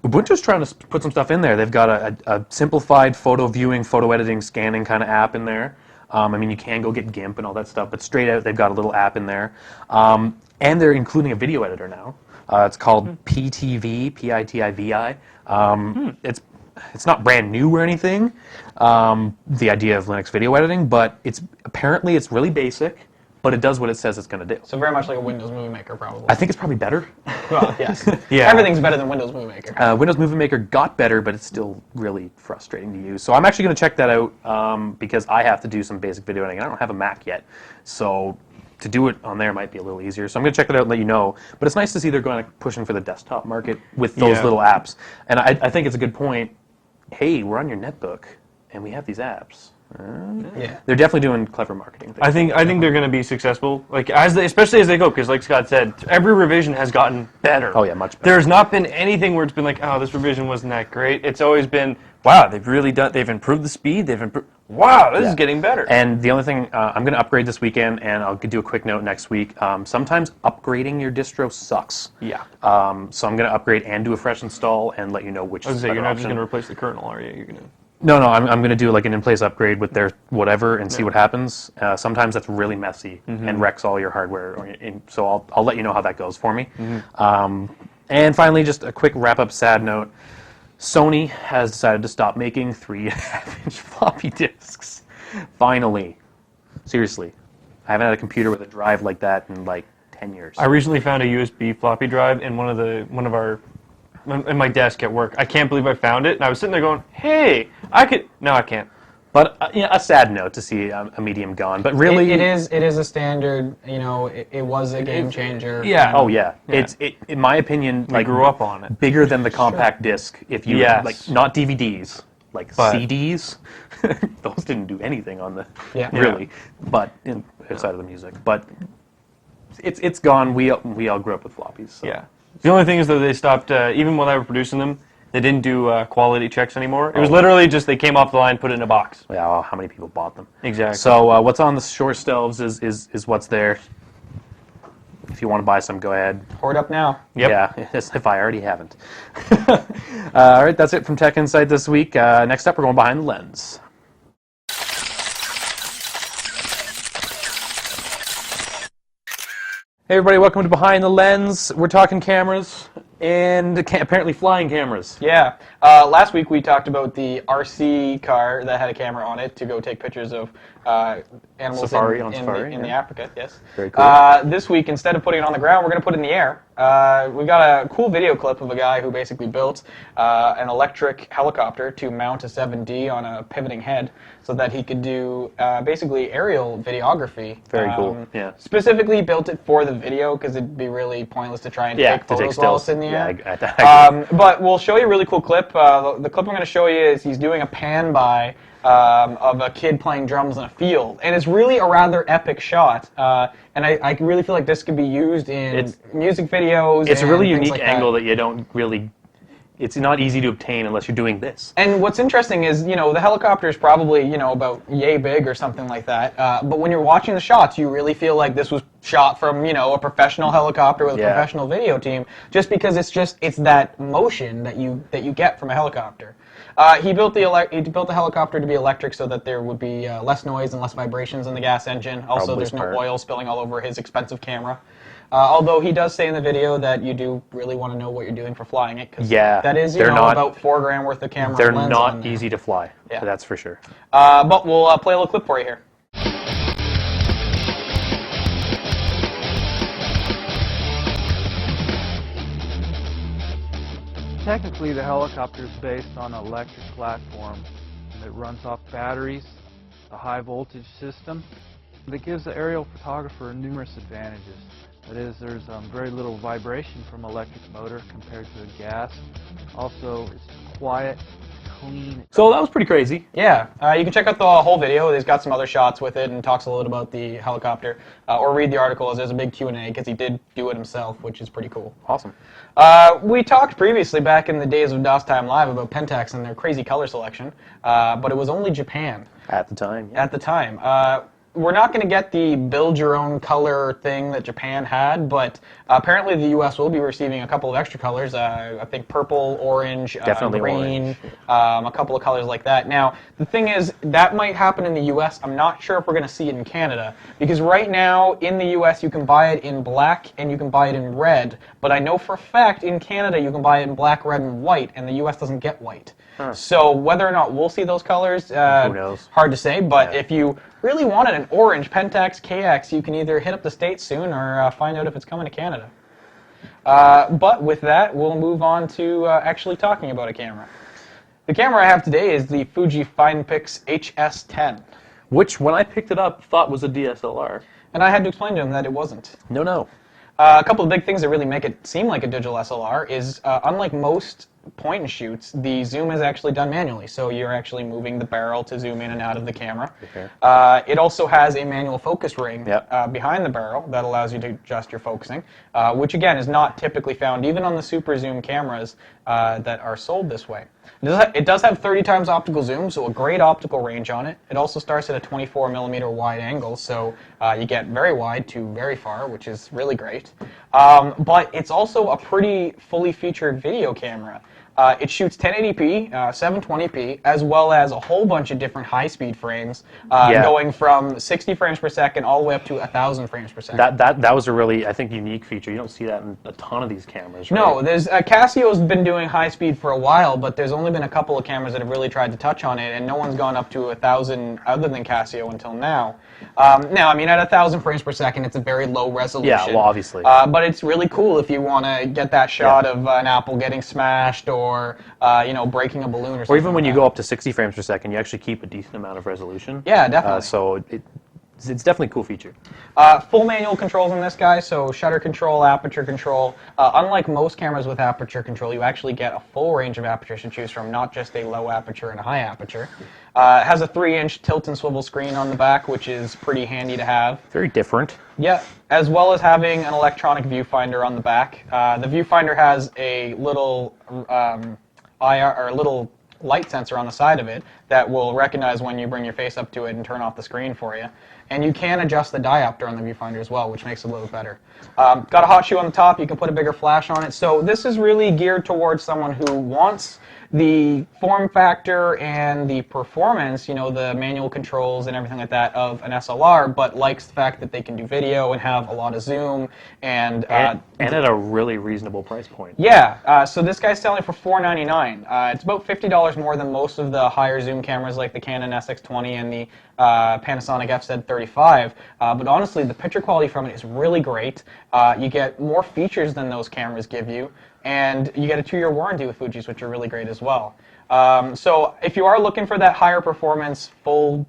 Ubuntu's trying to put some stuff in there. They've got a simplified photo viewing, photo editing, scanning kind of app in there. I mean, you can go get GIMP and all that stuff, but straight out they've got a little app in there. And they're including a video editor now. It's called PTV, P-I-T-I-V-I. It's not brand new or anything, the idea of Linux video editing, but apparently it's really basic, but it does what it says it's going to do. So very much like a Windows Movie Maker, probably. I think it's probably better. Well, yes. Yeah. Everything's better than Windows Movie Maker. Windows Movie Maker got better, but it's still really frustrating to use. So I'm actually going to check that out because I have to do some basic video editing. I don't have a Mac yet, so to do it on there might be a little easier. So I'm going to check that out and let you know. But it's nice to see they're going to pushing for the desktop market with those Yeah. little apps. And I think it's a good point. Hey, we're on your netbook, and we have these apps. Yeah. They're definitely doing clever marketing things. I think they're going to be successful, like especially as they go, because like Scott said, every revision has gotten better. Oh, yeah, much better. There's not been anything where it's been like, oh, this revision wasn't that great. It's always been, wow, they've improved the speed, wow, this is getting better. And the only thing, I'm going to upgrade this weekend, and I'll do a quick note next week. Sometimes upgrading your distro sucks. Yeah. So I'm going to upgrade and do a fresh install and let you know which I was is going the to say, better you're not just option. going to replace the kernel, are you? You're going to. No, I'm going to do like an in-place upgrade with their whatever and see what happens. Sometimes that's really messy and wrecks all your hardware. So I'll let you know how that goes for me. And finally, just a quick wrap-up sad note. Sony has decided to stop making 3.5-inch floppy disks. Finally. Seriously. I haven't had a computer with a drive like that in like 10 years. I recently found a USB floppy drive in in my desk at work. I can't believe I found it, and I was sitting there going, "Hey, no, I can't." But a sad note to see a medium gone. But really, It is a standard, it was a game changer. Yeah. Oh yeah, it's in my opinion, I grew up on it. bigger than the compact disc. If you Yes. like, not DVDs, like But- CDs, those didn't do anything on the Yeah. really. But outside of the music, but it's gone. We all grew up with floppies. So. Yeah. The only thing is that they stopped, even when they were producing them, they didn't do quality checks anymore. It was literally just they came off the line, put it in a box. Yeah. Well, how many people bought them? Exactly. So what's on the store shelves is what's there. If you want to buy some, go ahead. Hoard up now. Yep. Yeah, if I already haven't. All right, that's it from Tech Insight this week. Next up, we're going behind the lens. Hey everybody, welcome to Behind the Lens. We're talking cameras and apparently flying cameras. Yeah. Last week we talked about the RC car that had a camera on it to go take pictures of animals Safari, in yeah. the Africa. Yes. Very cool. This week, instead of putting it on the ground, we're going to put it in the air. We've got a cool video clip of a guy who basically built an electric helicopter to mount a 7D on a pivoting head so that he could do basically aerial videography. Very cool, yeah. Specifically built it for the video because it'd be really pointless to try and Yeah, take to take photos while stills. it's in the air. Yeah, I agree. But we'll show you a really cool clip. The clip I'm going to show you is he's doing a pan by of a kid playing drums in a field, and it's really a rather epic shot. And I really feel like this could be used in music videos. It's a and really things unique like angle that. that you don't really it's not easy to obtain unless you're doing this. And what's interesting is, the helicopter is probably, about yay big or something like that. But when you're watching the shots, you really feel like this was shot from, a professional helicopter with a professional video team, just because it's that motion that you get from a helicopter. He built the helicopter to be electric so that there would be less noise and less vibrations in the gas engine. Also, Probably there's no smart. oil spilling all over his expensive camera. Although he does say in the video that you do really want to know what you're doing for flying it, because that is about $4,000 worth of camera. They're lens not on there. easy to fly. Yeah. That's for sure. But we'll play a little clip for you here. Technically, the helicopter is based on an electric platform that runs off batteries, a high voltage system that gives the aerial photographer numerous advantages. That is, there's very little vibration from electric motor compared to a gas. Also, it's quiet, clean. So that was pretty crazy. Yeah, you can check out the whole video. He's got some other shots with it and talks a little about the helicopter. Or read the article, as there's a big Q&A, because he did do it himself, which is pretty cool. Awesome. We talked previously, back in the days of DOS Time Live, about Pentax and their crazy color selection, but it was only Japan. At the time. Yeah. At the time. We're not going to get the build-your-own-color thing that Japan had, but apparently the U.S. will be receiving a couple of extra colors. I think purple, orange, Definitely green, orange. a couple of colors like that. Now, the thing is, that might happen in the U.S. I'm not sure if we're going to see it in Canada, because right now in the U.S. you can buy it in black and you can buy it in red, but I know for a fact in Canada you can buy it in black, red, and white, and the U.S. doesn't get white. So whether or not we'll see those colors, who knows? Hard to say, but if you really wanted an orange Pentax KX, you can either hit up the States soon or find out if it's coming to Canada. But with that, we'll move on to actually talking about a camera. The camera I have today is the Fuji FinePix HS10. Which, when I picked it up, thought was a DSLR. And I had to explain to him that it wasn't. No. A couple of big things that really make it seem like a digital SLR is, unlike most point and shoots, the zoom is actually done manually. So you're actually moving the barrel to zoom in and out of the camera. Okay. It also has a manual focus ring behind the barrel that allows you to adjust your focusing, which again is not typically found even on the super zoom cameras that are sold this way. It does have 30 times optical zoom, so a great optical range on it. It also starts at a 24 millimeter wide angle, so you get very wide to very far, which is really great. But it's also a pretty fully featured video camera. It shoots 1080p, 720p, as well as a whole bunch of different high-speed frames, going from 60 frames per second all the way up to 1,000 frames per second. That was a really, I think, unique feature. You don't see that in a ton of these cameras, right? No, there's Casio's been doing high-speed for a while, but there's only been a couple of cameras that have really tried to touch on it, and no one's gone up to 1,000 other than Casio until now. Now, I mean, at 1,000 frames per second, it's a very low resolution. Yeah, well, obviously. But it's really cool if you want to get that shot of an apple getting smashed or breaking a balloon or something. Or even when like you that. go up to 60 frames per second, you actually keep a decent amount of resolution. Yeah, definitely. So it's definitely a cool feature. Full manual controls in this guy, so shutter control, aperture control. Unlike most cameras with aperture control, you actually get a full range of apertures to choose from, not just a low aperture and a high aperture. It has a 3-inch tilt and swivel screen on the back, which is pretty handy to have. Very different. Yeah, as well as having an electronic viewfinder on the back. The viewfinder has a little little light sensor on the side of it that will recognize when you bring your face up to it and turn off the screen for you. And you can adjust the diopter on the viewfinder as well, which makes it a little better. Got a hot shoe on the top. You can put a bigger flash on it. So this is really geared towards someone who wants the form factor and the performance, the manual controls and everything like that of an SLR, but likes the fact that they can do video and have a lot of zoom and at a really reasonable price point. Yeah, so this guy's selling for $499. It's about $50 more than most of the higher zoom cameras like the Canon SX20 and the Panasonic FZ35. But honestly, the picture quality from it is really great. You get more features than those cameras give you, and you get a 2-year warranty with Fuji's, which are really great as well. So if you are looking for that higher performance, full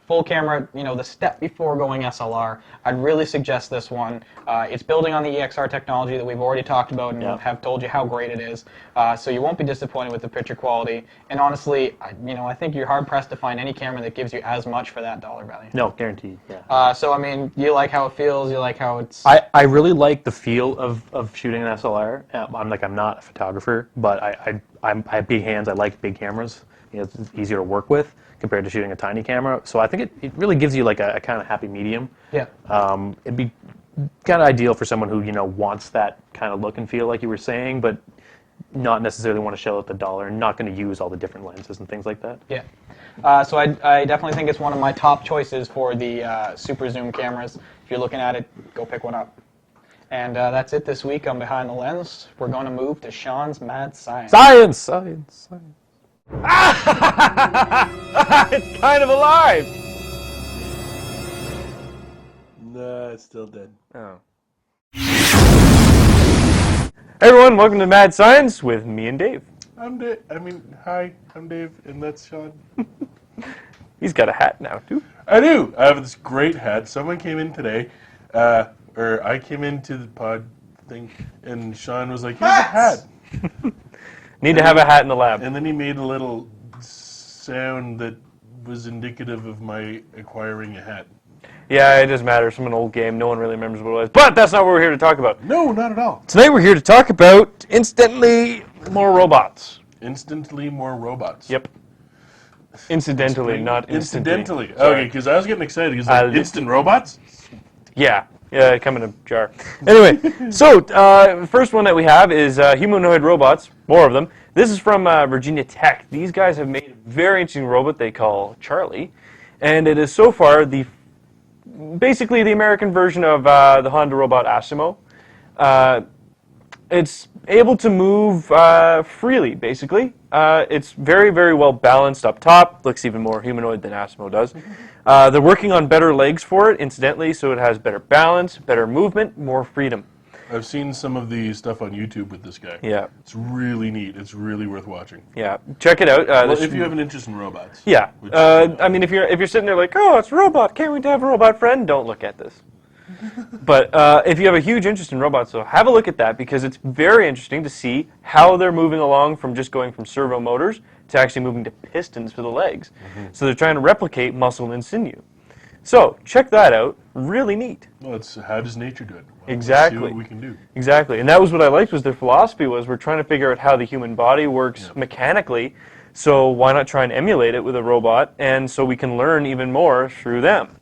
full camera, the step before going SLR, I'd really suggest this one. It's building on the EXR technology that we've already talked about and have told you how great it is. So you won't be disappointed with the picture quality. And honestly, I think you're hard pressed to find any camera that gives you as much for that dollar value. No, guaranteed. Yeah. So I mean, you like how it feels. You like how it's. I really like the feel of shooting an SLR. I'm not a photographer, but I have big hands. I like big cameras. It's easier to work with compared to shooting a tiny camera. So I think it really gives you like a kind of happy medium. Yeah. It'd be kind of ideal for someone who wants that kind of look and feel like you were saying, but not necessarily want to shell out the dollar and not going to use all the different lenses and things like that. Yeah. So I definitely think it's one of my top choices for the super zoom cameras. If you're looking at it, go pick one up. And that's it this week on Behind the Lens. We're going to move to Sean's Mad Science. Science! It's kind of alive. Nah, it's still dead. Oh. Hey everyone, welcome to Mad Science with me and Dave. I'm Dave. Hi, I'm Dave, and that's Sean. He's got a hat now too. I do. I have this great hat. Someone came in today, or I came into the pod thing, and Sean was like, "Here's a hat." Need to have a hat in the lab. And then he made a little sound that was indicative of my acquiring a hat. Yeah, it doesn't matter. It's from an old game. No one really remembers what it was. But that's not what we're here to talk about. No, not at all. Tonight we're here to talk about instantly more robots. Instantly more robots. Yep. Incidentally, not instantly. Incidentally. Okay, because I was getting excited. Because instant robots? Yeah, come in a jar. Anyway, so first one that we have is humanoid robots, more of them. This is from Virginia Tech. These guys have made a very interesting robot they call Charlie, and it is so far basically the American version of the Honda robot Asimo. It's able to move freely, basically. It's very, very well balanced up top. Looks even more humanoid than Asimo does. They're working on better legs for it, incidentally, so it has better balance, better movement, more freedom. I've seen some of the stuff on YouTube with this guy. Yeah. It's really neat. It's really worth watching. Yeah, check it out. Well, if you have an interest in robots. Yeah. If you're sitting there like, oh, it's a robot, can't wait to have a robot friend, don't look at this. But if you have a huge interest in robots, so have a look at that because it's very interesting to see how they're moving along from just going from servo motors to actually moving to pistons for the legs. Mm-hmm. So they're trying to replicate muscle and sinew. So check that out. Really neat. Well, it's how does nature do it? Well, Exactly. Let's see what we can do. Exactly. And that was what I liked was their philosophy was we're trying to figure out how the human body works mechanically. So why not try and emulate it with a robot and so we can learn even more through them.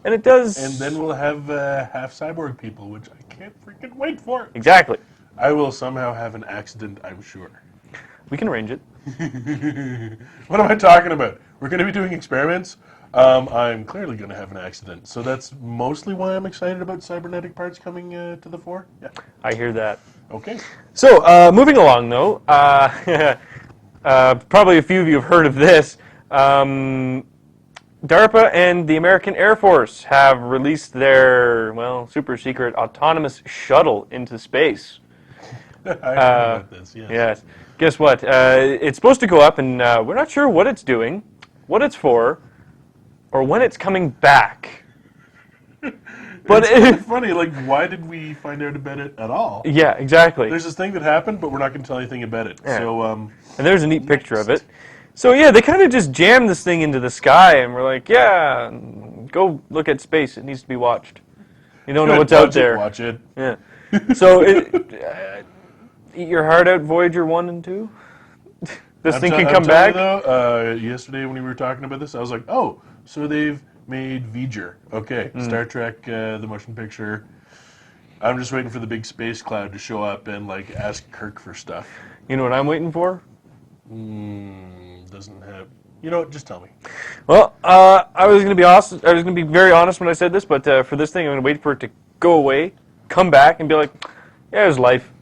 And it does. And then we'll have half cyborg people, which I can't freaking wait for. Exactly. I will somehow have an accident, I'm sure. We can arrange it. What am I talking about? We're going to be doing experiments. I'm clearly going to have an accident. So that's mostly why I'm excited about cybernetic parts coming to the fore. Yeah. I hear that. Okay. So, moving along, though, probably a few of you have heard of this. DARPA and the American Air Force have released their, super secret autonomous shuttle into space. I heard about this, yes. Yes. Guess what? It's supposed to go up, and we're not sure what it's doing, what it's for, or when it's coming back. But it's kind of funny, like, why did we find out about it at all? Yeah, exactly. There's this thing that happened, but we're not going to tell anything about it. Yeah. So, and there's a neat picture of it. So yeah, they kind of just jammed this thing into the sky, and we're like, yeah, go look at space. It needs to be watched. You don't know what's out there. Watch it. Yeah. So, eat your heart out, Voyager 1 and 2. This thing can come back. Though, yesterday when we were talking about this, I was like, oh, so they've made Voyager. Okay, Star Trek, the motion picture. I'm just waiting for the big space cloud to show up and like ask Kirk for stuff. You know what I'm waiting for? Doesn't have. You know what? Just tell me. Well, I was going to be awesome. I was going to be very honest when I said this, but for this thing, I'm going to wait for it to go away, come back, and be like, yeah, it was life.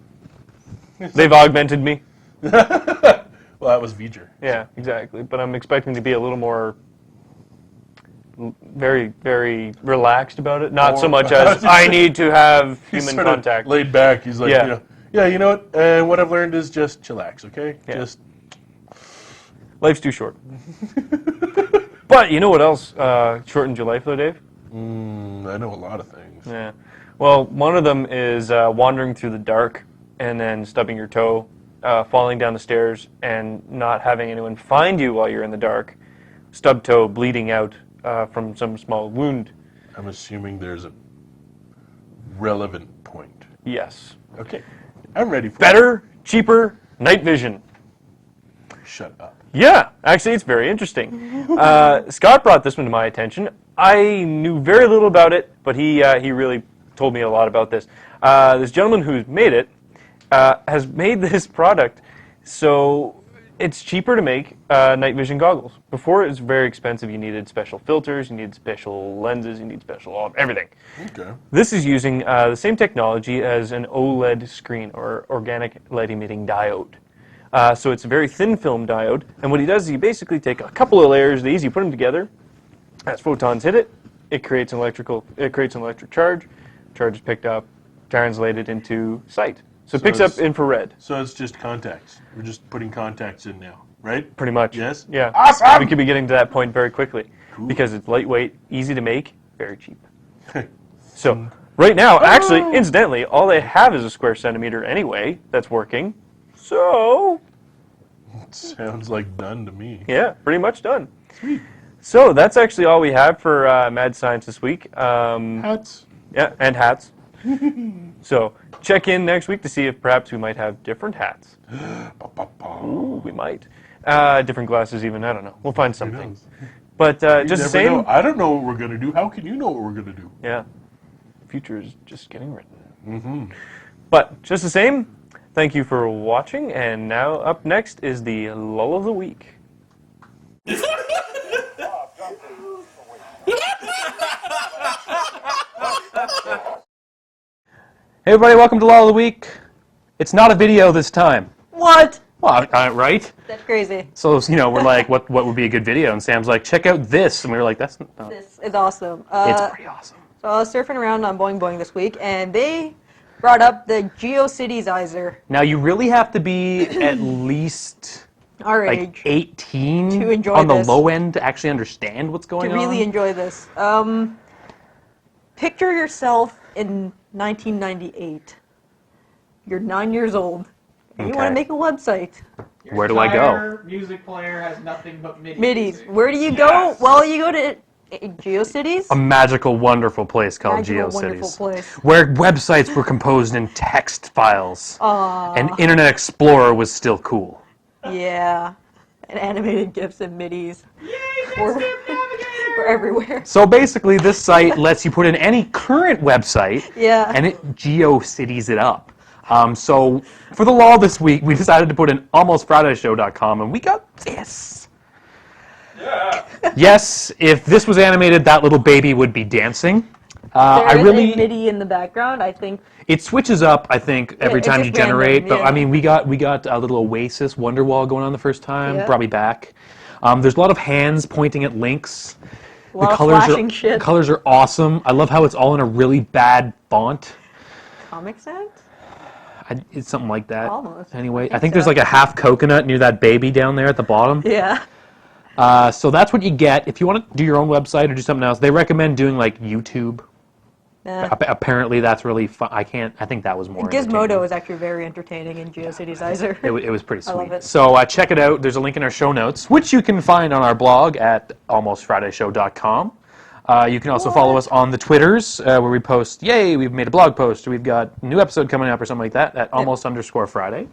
They've augmented me. Well, that was Voyager. Yeah, exactly. But I'm expecting to be a little more very, very relaxed about it. Not so much as I need to have human contact. Laid back. He's like, you know what? What I've learned is just chillax, okay? Yeah. Just life's too short. But you know what else shortened your life, though, Dave? I know a lot of things. Yeah. Well, one of them is wandering through the dark and then stubbing your toe, falling down the stairs and not having anyone find you while you're in the dark, stub toe bleeding out from some small wound. I'm assuming there's a relevant point. Yes. Okay. I'm ready for Better, cheaper, night vision. it. Shut up. Yeah, actually, it's very interesting. Scott brought this one to my attention. I knew very little about it, but he really told me a lot about this. This gentleman who's made it has made this product so it's cheaper to make night vision goggles. Before, it was very expensive. You needed special filters, you needed special lenses, you need special everything. Okay. This is using the same technology as an OLED screen, or organic light emitting diode. So it's a very thin film diode, and what he does is he basically take a couple of layers of these, you put them together, as photons hit it, it creates an electric charge, charge is picked up, translated into sight. So it picks up infrared. So it's just contacts. We're just putting contacts in now, right? Pretty much. Yes? Yeah. Awesome! We could be getting to that point very quickly. Cool. Because it's lightweight, easy to make, very cheap. So right now, actually, incidentally, all they have is a square centimeter anyway that's working. So, Sounds like done to me. yeah, pretty much done. Sweet. So that's actually all we have for Mad Science this week. Hats. Yeah, and hats. So check in next week to see if perhaps we might have different hats. Ooh, we might. Different glasses even, I don't know. We'll find something. knows? But You just the never same. know. I don't know what we're going to do. How can you know what we're going to do? Yeah. Future is just getting written. Mm-hmm. But just the same, thank you for watching. And now up next is the lull of the week. Hey everybody, welcome to Law of the Week. It's not a video this time. What? Well, right? That's crazy. So, we're like, what would be a good video? And Sam's like, check out this. And we were like, that's not... This is awesome. It's pretty awesome. So I was surfing around on Boing Boing this week, and they brought up the GeoCitiesizer. Now, you really have to be at least Our like age 18 to enjoy on the this. low end to actually understand what's going to on. really enjoy this. Picture yourself in 1998. You're 9 years old, and you want Okay. to make a website. Where do I go? Entire music player has nothing but MIDI. Middies. music. Where do you go? Yes. Well, you go to GeoCities. A magical, wonderful place called Magical, GeoCities. wonderful place. Where websites were composed in text files. And Internet Explorer was still cool. Yeah. And animated GIFs and middies. We're everywhere. So basically, this site lets you put in any current website, Yeah. and it GeoCities it up. So for the law this week, we decided to put in almostfridayshow.com, and we got this. Yeah. Yes, if this was animated, that little baby would be dancing. There is a MIDI in the background, I think. It switches up, I think, every it's time just you generate. random, But yeah. I mean, we got a little Oasis Wonderwall going on the first time. Yeah. Brought me back. There's a lot of hands pointing at links. A lot of flashing shit. Colors are awesome. I love how it's all in a really bad font. Comic Sans? It's something like that. Almost. Anyway, I I think think there's so. like a half coconut near that baby down there at the bottom. Yeah. So that's what you get. If you want to do your own website or do something else, they recommend doing like YouTube. Apparently that's really fun. I think that was more Gizmodo entertaining. is actually very entertaining in GeoCitiesizer. It was pretty sweet. I love it. So check it out. There's a link in our show notes, which you can find on our blog at almostfridayshow.com. You can also follow us on the Twitters, where we post, yay, we've made a blog post, or we've got a new episode coming up or something like that at almost_Friday.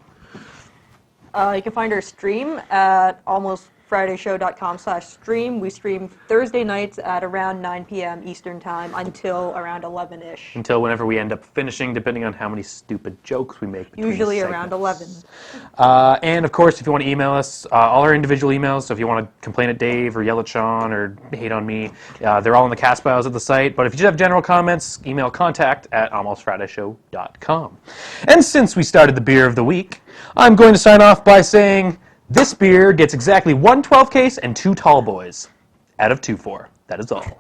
You can find our stream at almostfridayshow.com/stream. We stream Thursday nights at around 9 p.m. Eastern Time until around 11-ish. Until whenever we end up finishing, depending on how many stupid jokes we make between Usually segments. around 11. And of course, if you want to email us, all our individual emails, so if you want to complain at Dave or yell at Sean or hate on me, they're all in the cast files at the site. But if you just have general comments, email contact@almostfridayshow.com. And since we started the beer of the week, I'm going to sign off by saying this beer gets exactly 1 12 case and 2 tall boys out of 2 4. That is all.